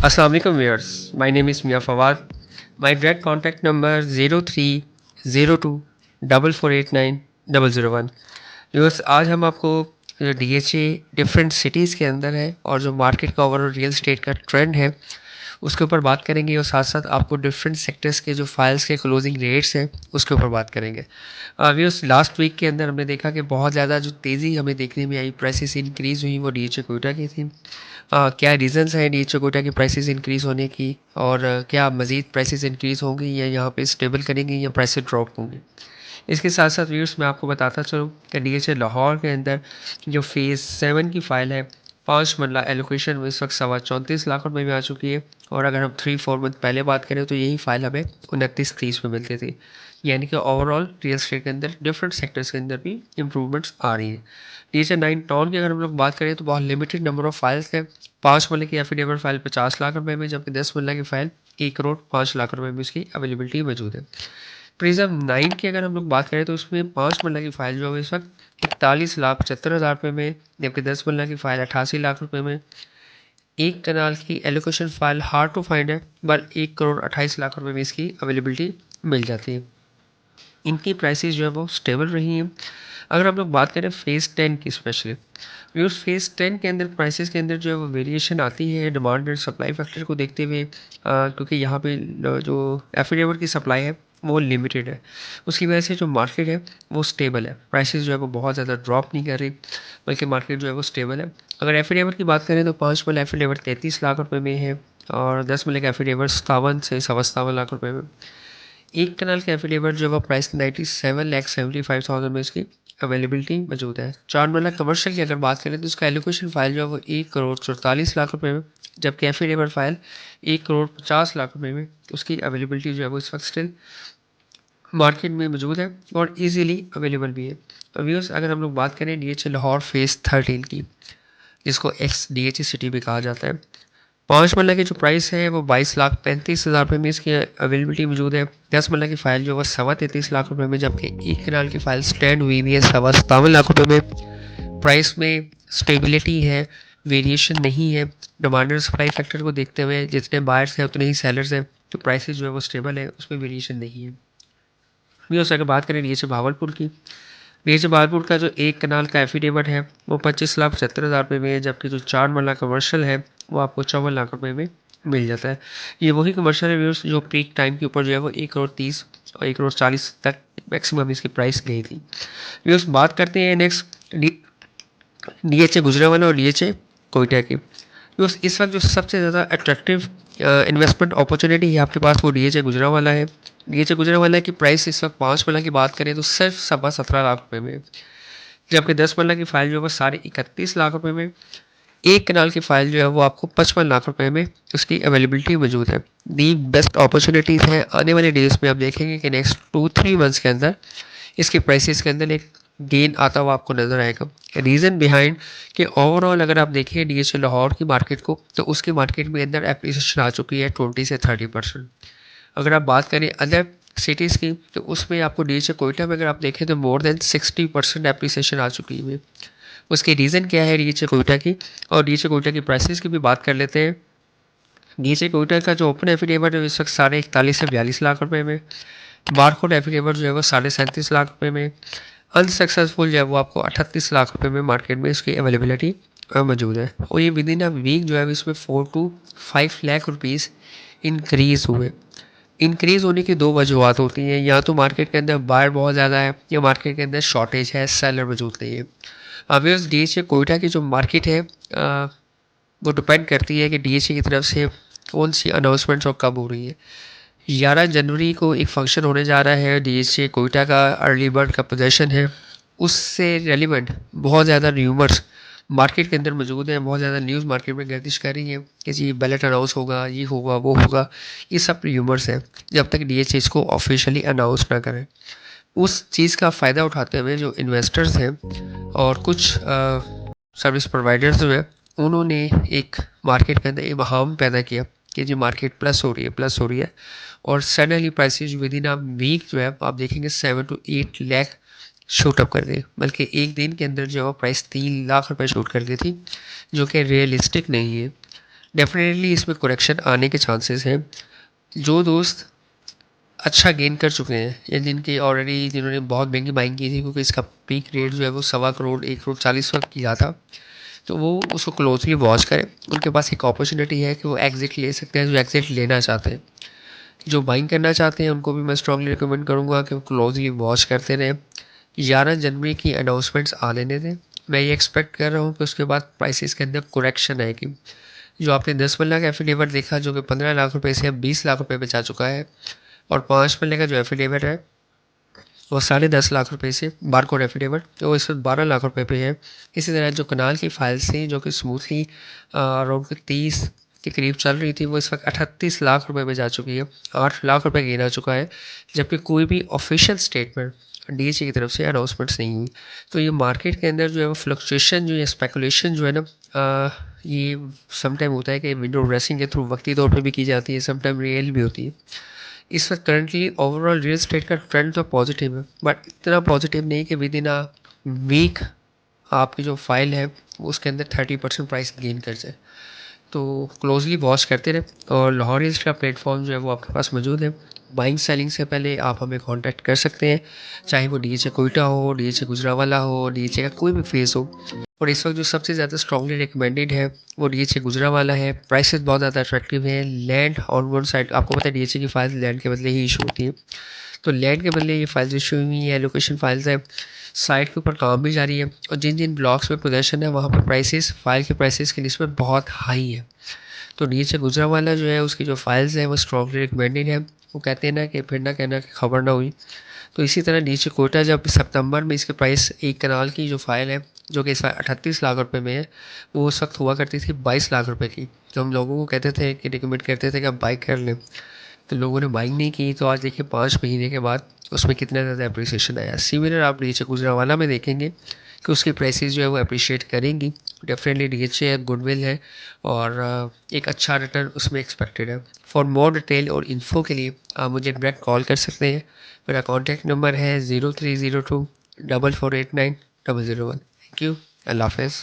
Assalamu alaikum viewers. My name is Mia Fawad. My direct contact number 0302 4489 001. Viewers आज हम आपको जो DHA different cities के अंदर है और जो मार्केट का ओवरऑल रियल स्टेट का ट्रेंड है उसके ऊपर बात करेंगे और साथ साथ आपको डिफरेंट सेक्टर्स के जो फाइल्स के क्लोजिंग रेट्स हैं उसके ऊपर बात करेंगे। व्यूअर्स लास्ट वीक के अंदर हमने देखा कि बहुत ज़्यादा जो तेज़ी हमें देखने में आई, प्राइसेस इंक्रीज़ हुई, वो DHA कोटा की थी। क्या रीज़न्स हैं DHA कोटा की प्राइसेस इंक्रीज़ होने की और क्या मज़ीद प्राइसेस इंक्रीज़ होंगी या यहाँ पे स्टेबल करेंगी या प्राइसेस ड्रॉप होंगी। इसके साथ साथ व्यूअर्स मैं आपको बताता चलूँ कि DHA लाहौर के अंदर जो फेज़ 7 की फ़ाइल है 5 मरला एलोकेशन में इस वक्त 34 लाख रुपए में आ चुकी है। और अगर हम 3-4 मंथ पहले बात करें तो यही फ़ाइल हमें 29-30 में मिलती थी। यानी कि ओवरऑल रियल स्टेट के अंदर डिफरेंट सेक्टर्स के अंदर भी इम्प्रूवमेंट्स आ रही हैं। DHA 9 टाउन की अगर हम लोग बात करें तो बहुत लिमिटेड नंबर ऑफ फाइल्स हैं। 5 मरले की एफिडेविट फ़ाइल 50 लाख रुपए में, जबकि 10 मरला की फ़ाइल 1 करोड़ 5 लाख रुपए में उसकी अवेलेबिलिटी मौजूद है। प्रिज्म 9 की अगर हम लोग बात करें तो उसमें 5 मरला की फ़ाइल जो है इस वक्त 41,75,000 रुपये में, जबकि 10 मरला की फ़ाइल 88 लाख रुपए में। एक कनाल की allocation file hard to find है, बट 1 करोड़ 28 लाख रुपए में इसकी अवेलेबिलिटी मिल जाती है। इनकी प्राइसेस जो है वो स्टेबल रही हैं। अगर हम लोग बात करें फ़ेज़ 10 की स्पेशली, व्यूअर्स फ़ेज़ 10 के अंदर प्राइसेस के अंदर जो है वो वेरिएशन आती है डिमांड एंड सप्लाई फैक्टर को देखते हुए, क्योंकि यहाँ पे जो एफिडेविट की सप्लाई है वो लिमिटेड है। उसकी वजह से जो मार्केट है वो स्टेबल है, प्राइसेस जो है वो बहुत ज़्यादा ड्रॉप नहीं कर रही, बल्कि मार्केट जो है वो स्टेबल है। अगर एफिडेविट की बात करें तो 5 मल एफिडेविट 33 लाख रुपए में है और 10 मल का एफिडेविट 57 से 57 लाख रुपए में। एक कनाल का एफिडेविट जो है वो प्राइस 97,75,000 में इसकी अवेलेबिलिटी मौजूद है। 4 मरला कमर्शियल की अगर बात करें तो उसका एलोकेशन फ़ाइल जो है वो 1 करोड़ 44 लाख रुपए में, जबकि एफिडेविट फ़ाइल 1 करोड़ 50 लाख रुपए में उसकी अवेलेबिलिटी जो है वो इस वक्त स्टिल मार्केट में मौजूद है और इजीली अवेलेबल भी है। व्यूअर्स अगर हम लोग बात करें DHA लाहौर फेज़ 13 की, जिसको एक्स DHA सिटी भी कहा जाता है, 5 मरला की जो प्राइस है वो 22,35,000 रुपये में इसकी अवेलेबिलिटी मौजूद है। 10 मरला की फ़ाइल जो है 33.25 लाख रुपये में, जबकि एक कनाल की फ़ाइल स्टैंड हुई भी है 57 लाख रुपये में। प्राइस में स्टेबिलिटी है, वेरिएशन नहीं है। डिमांड एंड सप्लाई फैक्टर को देखते हुए जितने बायर्स हैं उतने ही सेलर्स हैं, तो प्राइसेस जो है वो स्टेबल है, उसमें वेरिएशन नहीं है। व्यूअर्स अगर बात करें DHA भावलपुर की, DHA भावलपुर का जो एक कनाल का एफिडेविट है वो 25,75,000 रुपये में है, जबकि जो 4 मरला कमर्शियल है वो आपको 54 लाख रुपये में मिल जाता है। ये वही कमर्शियल है व्यूअर्स जो पीक टाइम के ऊपर जो है वो 1 करोड़ 30 और 1 करोड़ 40 तक मैक्सिमम इसकी प्राइस गई थी। व्यूअर्स बात करते हैं नेक्स्ट DHA गुजरांवाला और DHA कोयटा की। व्यूअर्स इस वक्त जो सबसे ज़्यादा अट्रैक्टिव इन्वेस्टमेंट अपॉर्चुनिटी है आपके पास वो DHA गुजरांवाला है। DHA गुजरांवाला की प्राइस इस वक्त 5 मरला की बात करें तो सिर्फ 17.5 लाख रुपये में, जबकि 10 मरला की फ़ाइल जो है वो 31.5 लाख रुपये में। एक कनाल की फ़ाइल जो है वो आपको 55 लाख रुपए में उसकी अवेलेबिलिटी मौजूद है। दी बेस्ट अपॉर्चुनिटीज़ हैं। आने वाले डेज़ में आप देखेंगे कि नेक्स्ट 2-3 मंथ्स के अंदर इसके प्राइसेस के अंदर एक गेन आता हुआ आपको नज़र आएगा। रीज़न बिहाइंड कि ओवरऑल अगर आप देखें DHA लाहौर की मार्केट को, तो उसकी मार्केट में अंदर एप्रिसिएशन आ चुकी है 20 से 30%। अगर आप बात करें अदर सिटीज़ की तो उसमें आपको DHA कोयटा में अगर आप देखें तो मोर देन 60% एप्रिसिएशन आ चुकी है। उसकी रीज़न क्या है DHA कोयटा की, और DHA कोयटा की प्राइसेस की भी बात कर लेते हैं। DHA कोयटा का जो ओपन एफिडेविट है इस वक्त 41 से 42 लाख रुपए में, बारकोड एफिडेविट जो है वो 37.5 लाख रुपए में, अनसक्सेसफुल जो है वो आपको 38 लाख रुपए में मार्केट में इसकी अवेलेबिलिटी मौजूद है। और ये विद इन अ वीक जो है इसमें 4 to 5 लाख रुपीज़ इंक्रीज़ हुए। इंक्रीज़ होने की दो वजूहत होती हैं, या तो मार्केट के अंदर बायर बहुत ज़्यादा है या मार्केट के अंदर शॉर्टेज है, सेलर मौजूद नहीं है। ऑब्वियस DHA कोयटा की जो मार्केट है वो डिपेंड करती है कि DHA की तरफ से कौन सी अनाउंसमेंट्स और कब हो रही है। 11 जनवरी को एक फंक्शन होने जा रहा है, DHA कोयटा का अर्ली बर्ड का पोजीशन है, उससे रेलिवेंट बहुत ज़्यादा र्यूमर्स मार्केट के अंदर मौजूद हैं। बहुत ज़्यादा न्यूज़ मार्केट में गर्दिश कर रही है कि जी बैलेट अनाउंस होगा, ये होगा, वो होगा। ये सब र्यूमर्स हैं जब तक DHA इसको ऑफिशियली अनाउंस ना करें। उस चीज़ का फ़ायदा उठाते हुए जो इन्वेस्टर्स हैं और कुछ सर्विस प्रोवाइडर्स जो हैं, उन्होंने एक मार्केट के अंदर इबहम पैदा किया कि जी मार्केट प्लस हो रही है, प्लस हो रही है। और suddenly prices within a week जो है आप देखेंगे 7 to 8 लाख शूट अप कर गई, बल्कि एक दिन के अंदर जो है प्राइस 3 लाख रुपए शूट कर गई थी, जो कि रियलिस्टिक नहीं है। डेफिनेटली इसमें करेक्शन आने के चांसेस हैं। जो दोस्त अच्छा गेन कर चुके हैं या जिनकी ऑलरेडी जिन्होंने बहुत महंगी बाइंग की थी, क्योंकि इसका पीक रेट जो है वो 1.25 करोड़ 1 करोड़ 40 लाख किया था, तो वो उसको क्लोजली वॉच करें। उनके पास एक अपॉर्चुनिटी है कि वो एग्जिट ले सकते हैं, जो एग्जिट लेना चाहते हैं। जो बाइंग करना चाहते हैं उनको भी मैं स्ट्रांगली रिकमेंड करूँगा कि वो क्लोजली वॉच करते रहें। 11 जनवरी की अनाउंसमेंट्स आ लेने दें। मैं ये एक्सपेक्ट कर रहा हूँ कि उसके बाद प्राइसेस के अंदर करेक्शन आएगी। जो आपने 10 मरला का एफिडेविट देखा जो कि 15 लाख रुपए से अब 20 लाख रुपए पे जा चुका है, और 5 मरले का जो एफिडेविट है वो 10.5 लाख रुपए से बारकोड एफिडेविट, तो वो इस वक्त 12 लाख रुपए पे है। इसी तरह जो कनाल की फाइल्स थी जो कि स्मूथली अराउंड 30 के करीब चल रही थी, वो इस वक्त 38 लाख रुपए पे जा चुकी है। 8 लाख रुपए गेन आ चुका है, जबकि कोई भी ऑफिशियल स्टेटमेंट डीएचए की तरफ से अनाउंसमेंट्स नहीं हुई। तो ये मार्केट के अंदर जो है वो फ्लक्चुएशन जो है, स्पेकुलेशन जो है ना, ये समटाइम होता है कि विंडो ड्रेसिंग के थ्रू वक्ती तौर पे भी की जाती है, समटाइम रियल भी होती है। इस वक्त करंटली ओवरऑल रियल एस्टेट का ट्रेंड तो पॉजिटिव है, बट इतना पॉजिटिव नहीं कि विद इन अ वीक आपकी जो फाइल है उसके अंदर 30% प्राइस गेन कर जाए। तो क्लोजली वॉच करते रहे, और लाहौर हिल्स का प्लेटफॉर्म जो है वो आपके पास मौजूद है। बाइंग सेलिंग से पहले आप हमें कांटेक्ट कर सकते हैं, चाहे वो डीएचए कोयटा हो, डीएचए गुजरावाला हो, डीएचए का कोई भी फेस हो। और इस वक्त जो सबसे ज़्यादा स्ट्रॉन्गली रिकमेंडेड है वो डीएचए गुजरावाला है। प्राइसेस बहुत ज़्यादा अट्रैक्टिव है। लैंड ऑन वन साइड, आपको पता है डीएचए की फाइल्स लैंड के बदले ही इशू होती है, तो लैंड के बदले ये फाइल्स इशू हुई है। लोकेशन फाइल्स है, साइट के ऊपर काम भी जारी है, और जिन जिन ब्लॉक्स में पोजेशन है वहाँ पर प्राइसेस फाइल के प्राइसेस की निस्बत बहुत हाई है। तो नीचे गुजरावाला जो है उसकी जो फाइल्स है वो स्ट्रॉन्गली रिकमेंडेड है। वो कहते हैं ना कि फिर ना कहना कि खबर ना हुई। तो इसी तरह नीचे कोटा जब सितंबर में इसके प्राइस एक कनाल की जो फाइल है जो कि इस बार 38 लाख रुपए में है, वो उस वक्त हुआ करती थी 22 लाख रुपए की। तो हम लोगों को कहते थे कि रिकमेंड करते थे कि आप बाइक कर लें, तो लोगों ने बाइंग नहीं की। तो आज देखिए 5 महीने के बाद उसमें कितना ज़्यादा अप्रिसिएशन आया। सिमिलर आप नीचे गुजरावाला में देखेंगे कि उसकी प्राइसेस जो है वो अप्रिशिएट करेंगी। डेफिनेटली डीएचए है, गुडविल है, और एक अच्छा रिटर्न उसमें एक्सपेक्टेड है। फॉर मोर डिटेल और इन्फो के लिए आप मुझे डायरेक्ट कॉल कर सकते हैं। मेरा कॉन्टैक्ट नंबर है 0302 4489 001। Thank you. अल्लाह हाफ़िज़।